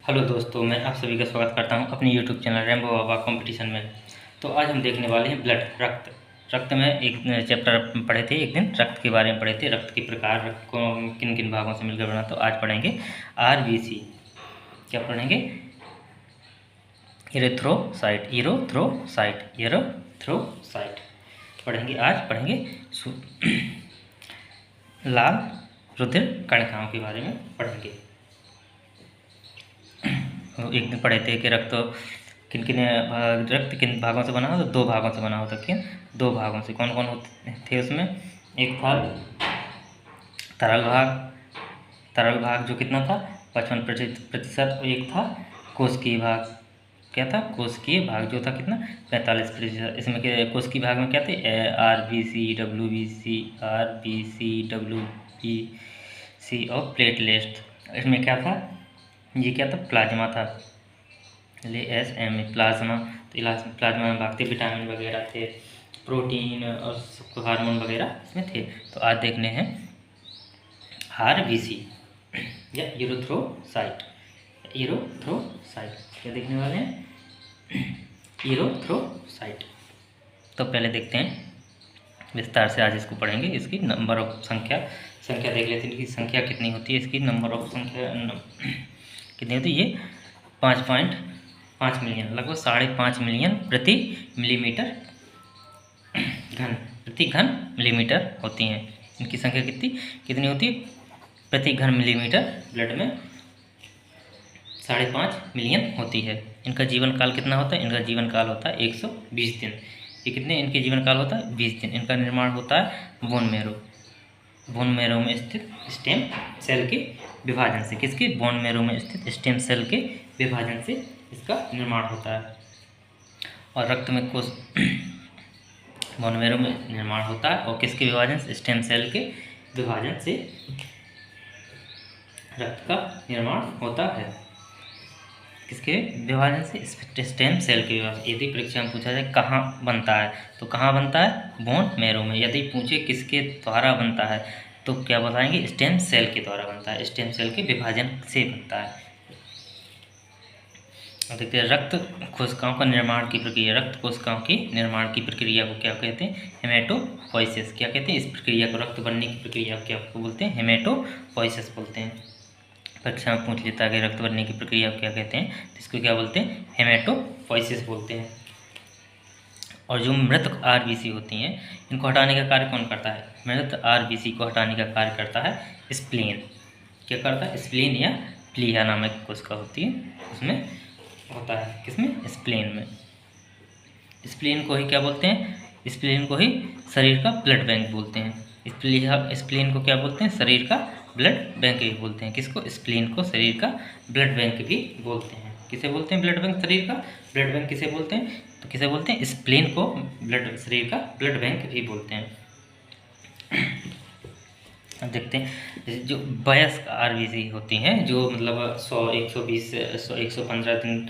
Hello दोस्तों, मैं आप सभी का स्वागत करता हूं अपनी यूट्यूब चैनल रेम्बो बाबा कंपटीशन में। तो आज हम देखने वाले हैं ब्लड, रक्त में एक चैप्टर पढ़े थे। एक दिन रक्त के बारे में पढ़े थे, रक्त के प्रकार, रक्त को किन किन भागों से मिलकर बना। तो आज पढ़ेंगे आरबीसी। क्या पढ़ेंगे? इरेथ्रोसाइट, इरेथ्रोसाइट पढ़ेंगे। आज पढ़ेंगे लाल रुधिर कणिकाओं के बारे में पढ़ेंगे। एक दिन पढ़े थे कि रक्त किन भागों से बना हो, तो 2 भागों से बना होता। किन 2 भागों से? कौन कौन होते थे उसमें? एक था तरल भाग जो कितना था 55%। एक था कोशिकीय भाग। क्या था? कोशिकीय भाग जो था कितना 45%। इसमें कोशिकीय भाग में क्या थे? आर बी सी और प्लेटलेट। इसमें क्या था? ये क्या था? प्लाज्मा था। S M plasma. तो प्लाज्मा में भागते विटामिन वगैरह थे, प्रोटीन और हार्मोन वगैरह इसमें थे। तो आज देखने हैं आरबीसी या यूरोथ्रोसाइट। क्या देखने वाले हैं? यूरोथ्रोसाइट। तो पहले देखते हैं विस्तार से, आज इसको पढ़ेंगे। इसकी नंबर ऑफ संख्या देख लेते हैं। इसकी संख्या कितनी होती है? इसकी नंबर ऑफ संख्या कितनी होती है? ये 5.5 मिलियन, लगभग 5.5 मिलियन प्रति घन मिलीमीटर होती हैं। इनकी संख्या कितनी होती है प्रति घन मिलीमीटर? ब्लड में 5.5 मिलियन होती है। इनका जीवन काल कितना होता है? इनका जीवन काल होता है 120 दिन। ये कितने इनके जीवन काल होता है? 20 दिन। इनका निर्माण होता है बोन मैरो में स्थित स्टेम सेल के विभाजन से। किसके? बोन मैरो में स्थित स्टेम सेल के विभाजन से इसका निर्माण होता है। और रक्त में कोष बोन मैरो में निर्माण होता है, और किसके विभाजन से? स्टेम सेल के विभाजन से रक्त का निर्माण होता है। किसके विभाजन से? स्टेम सेल के विभाजन। यदि परीक्षा में पूछा जाए कहाँ बनता है, तो कहाँ बनता है? बोन मैरो में। यदि पूछे किसके द्वारा बनता है, तो क्या बताएंगे? स्टेम सेल के द्वारा बनता है, स्टेम सेल के विभाजन से बनता है। देखते हैं रक्त कोशिकाओं का निर्माण की प्रक्रिया। रक्त कोशिकाओं की निर्माण की प्रक्रिया को क्या कहते हैं? हेमेटोपोइसिस। क्या कहते हैं? इस प्रक्रिया को, रक्त बनने की प्रक्रिया को क्या बोलते हैं? हेमेटोपोइसिस बोलते हैं। परीक्षा में पूछ लेता है कि रक्त बनने की प्रक्रिया को क्या कहते हैं, तो इसको क्या बोलते हैं? हेमेटोपोइसिस बोलते हैं। और जो मृत आरबीसी होती हैं, इनको हटाने का कार्य कौन करता है? मृत आरबीसी को हटाने का कार्य करता है स्प्लीन। क्या करता है? स्प्लीन या प्लीहा नामक कोशिका होती है, उसमें होता है। किसमें? स्प्लीन में। स्प्लीन को ही क्या बोलते हैं? स्प्लीन को ही शरीर का ब्लड बैंक बोलते हैं। स्प्लीन को क्या बोलते हैं? शरीर का ब्लड बैंक भी बोलते हैं। किसको? स्प्लीन को शरीर का ब्लड बैंक भी बोलते हैं। किसे बोलते हैं ब्लड बैंक? शरीर का ब्लड बैंक किसे बोलते हैं? तो किसे बोलते हैं? स्प्लीन को शरीर का ब्लड बैंक भी बोलते हैं। अब देखते हैं जैसे जो वयस्क आरबीसी होती हैं, जो मतलब 100, 120, 115 दिन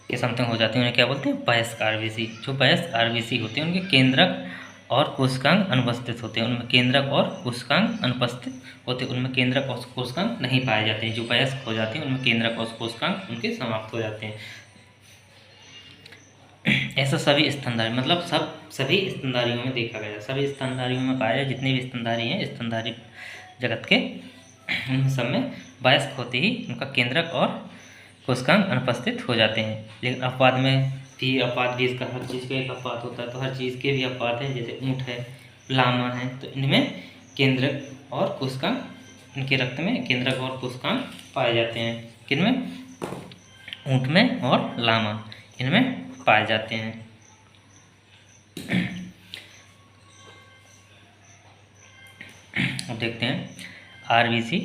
के समथिंग हो जाती हैं, उन्हें क्या बोलते हैं? वयस्क आरबीसी। जो वयस्क आरबीसी होते हैं, उनके केंद्रक और कोशिकांग अनुपस्थित होते हैं। उनमें केंद्रक और कोशिकांग अनुपस्थित होते हैं। उनमें केंद्रक और कोशिकांग नहीं पाए जाते हैं। जो वयस्क हो जाते हैं, उनमें केंद्रक और कोशिकांग उनके समाप्त हो जाते हैं। ऐसा सभी स्तनधारी, मतलब सभी स्तनधारियों में देखा गया। सभी स्तनधारियों में पाया, जितने भी स्तनधारी हैं, स्तनधारी जगत के, उन सब में वयस्क होते ही उनका केंद्रक और कोशिकांग अनुपस्थित हो जाते हैं। लेकिन अपवाद भी इसका, हर चीज़ का एक अपवाद होता है। तो हर चीज़ के भी अपवाद हैं। जैसे ऊँट है, लामा है, तो इनमें केंद्रक और कोशिकांग, इनके रक्त में केंद्रक और कोशिकांग पाए जाते हैं। किनमें? ऊँट में और लामा, इनमें पाए जाते हैं। अब देखते हैं आरबीसी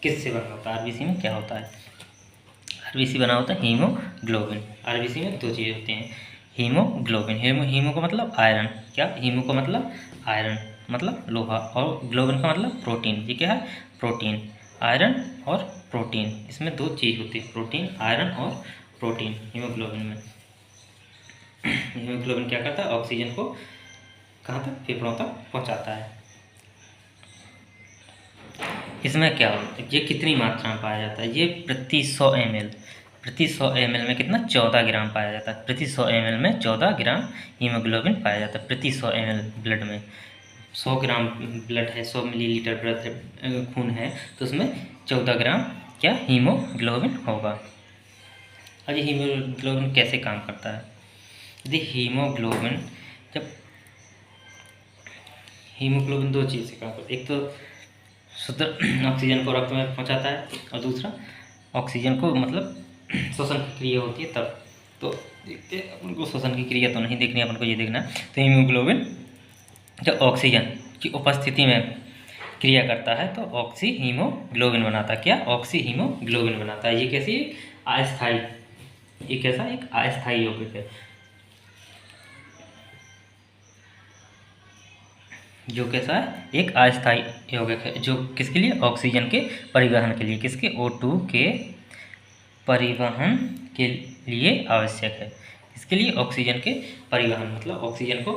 किससे बना होता है? आरबीसी में क्या होता है? आरबीसी बना होता है हीमोग्लोबिन। आरबीसी में 2 चीज़ होती हैं। हीमोग्लोबिन, हीमो का मतलब आयरन। क्या? हीमो का मतलब आयरन, मतलब लोहा, और ग्लोबिन का मतलब प्रोटीन। ये क्या है? प्रोटीन। आयरन और प्रोटीन, इसमें 2 चीज़ होती है, प्रोटीन, आयरन और प्रोटीन हीमोग्लोबिन में। हीमोग्लोबिन क्या करता है? ऑक्सीजन को कहाँ तक? फेफड़ों तक पहुँचाता है। इसमें क्या होता है, ये कितनी मात्रा में पाया जाता है, ये प्रति 100 ml, प्रति 100 ml में कितना 14 ग्राम पाया जाता है, प्रति 100 ml में 14 ग्राम हीमोग्लोबिन पाया जाता है प्रति 100 ml ब्लड में। 100 ग्राम ब्लड है, 100 मिलीलीटर ब्लड खून है, तो उसमें 14 ग्राम क्या हीमोग्लोबिन होगा। अब ये हीमोग्लोबिन कैसे काम करता है, यदि हीमोग्लोबिन दो चीज़ से काम करता है, एक तो शुद्ध ऑक्सीजन को रक्त में पहुंचाता है और दूसरा ऑक्सीजन को मतलब श्वसन की क्रिया होती है तब। तो देखते हैं, अपन को श्वसन की क्रिया तो नहीं देखनी, अपन को ये देखना है। तो हीमोग्लोबिन जब ऑक्सीजन की उपस्थिति में क्रिया करता है तो ऑक्सी हीमोग्लोबिन बनाता है। क्या? ऑक्सी हीमोग्लोबिन बनाता है। ये कैसी अस्थायी, ये कैसा एक अस्थायी यौगिक है, जो कैसा है एक अस्थायी यौगिक है, जो किसके लिए? ऑक्सीजन के परिवहन के लिए, किसके? O2 के परिवहन के लिए आवश्यक है। इसके लिए ऑक्सीजन के परिवहन मतलब ऑक्सीजन को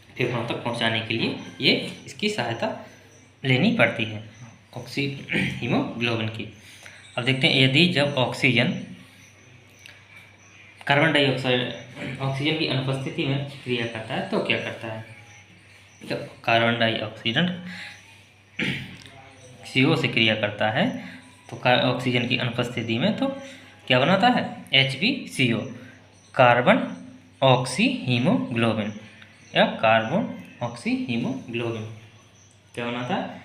फेफड़ों तक पहुंचाने के लिए ये इसकी सहायता लेनी पड़ती है, ऑक्सी हीमोग्लोबिन की। अब देखते हैं, यदि जब ऑक्सीजन कार्बन डाइऑक्साइड ऑक्सीजन की अनुपस्थिति में क्रिया करता है तो क्या करता है? जब कार्बन डाइऑक्साइड CO से क्रिया करता है तो ऑक्सीजन की अनुपस्थिति में तो क्या बनाता है? HbCO, कार्बन ऑक्सी हीमोग्लोबिन या कार्बन ऑक्सी हीमोग्लोबिन क्या बनाता है?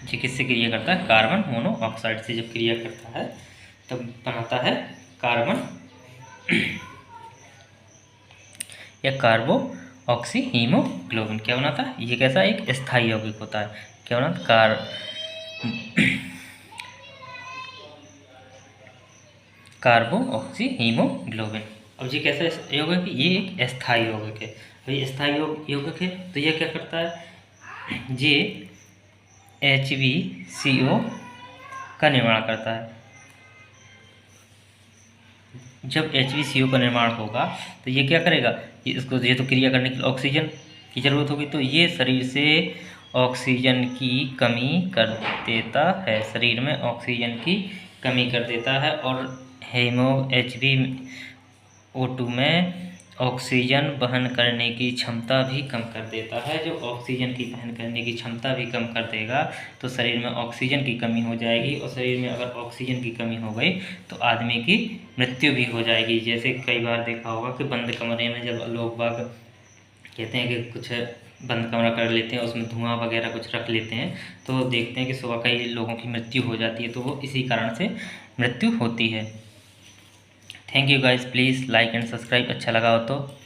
ये किससे क्रिया करता है? कार्बन मोनोऑक्साइड से जब क्रिया करता है तब बनाता है कार्बन या कार्बो ऑक्सी हीमोग्लोबिन। क्या बनाता है? ये कैसा एक स्थायी यौगिक होता है। क्या बनाता? कार्बो ऑक्सी हीमोग्लोबिन। अब ये कैसा यौगिक है? ये एक स्थायी यौगिक है। तो ये स्थायी यौगिक है तो ये क्या करता है? ये HbCO का निर्माण करता है। जब HbCO का निर्माण होगा तो ये क्या करेगा? ये तो क्रिया करने के लिए ऑक्सीजन की ज़रूरत होगी, तो ये शरीर से ऑक्सीजन की कमी कर देता है, शरीर में ऑक्सीजन की कमी कर देता है और HbO2 में ऑक्सीजन वहन करने की क्षमता भी कम कर देता है। जो ऑक्सीजन की वहन करने की क्षमता भी कम कर देगा तो शरीर में ऑक्सीजन की कमी हो जाएगी, और शरीर में अगर ऑक्सीजन की कमी हो गई तो आदमी की मृत्यु भी हो जाएगी। जैसे कई बार देखा होगा कि बंद कमरे में जब लोग बाग कहते हैं कि कुछ बंद कमरा कर लेते हैं, उसमें धुआं वगैरह कुछ रख लेते हैं, तो देखते हैं कि सुबह कई लोगों की मृत्यु हो जाती है, तो वो इसी कारण से मृत्यु होती है। Thank you guys, please like and subscribe, अच्छा लगा हो तो।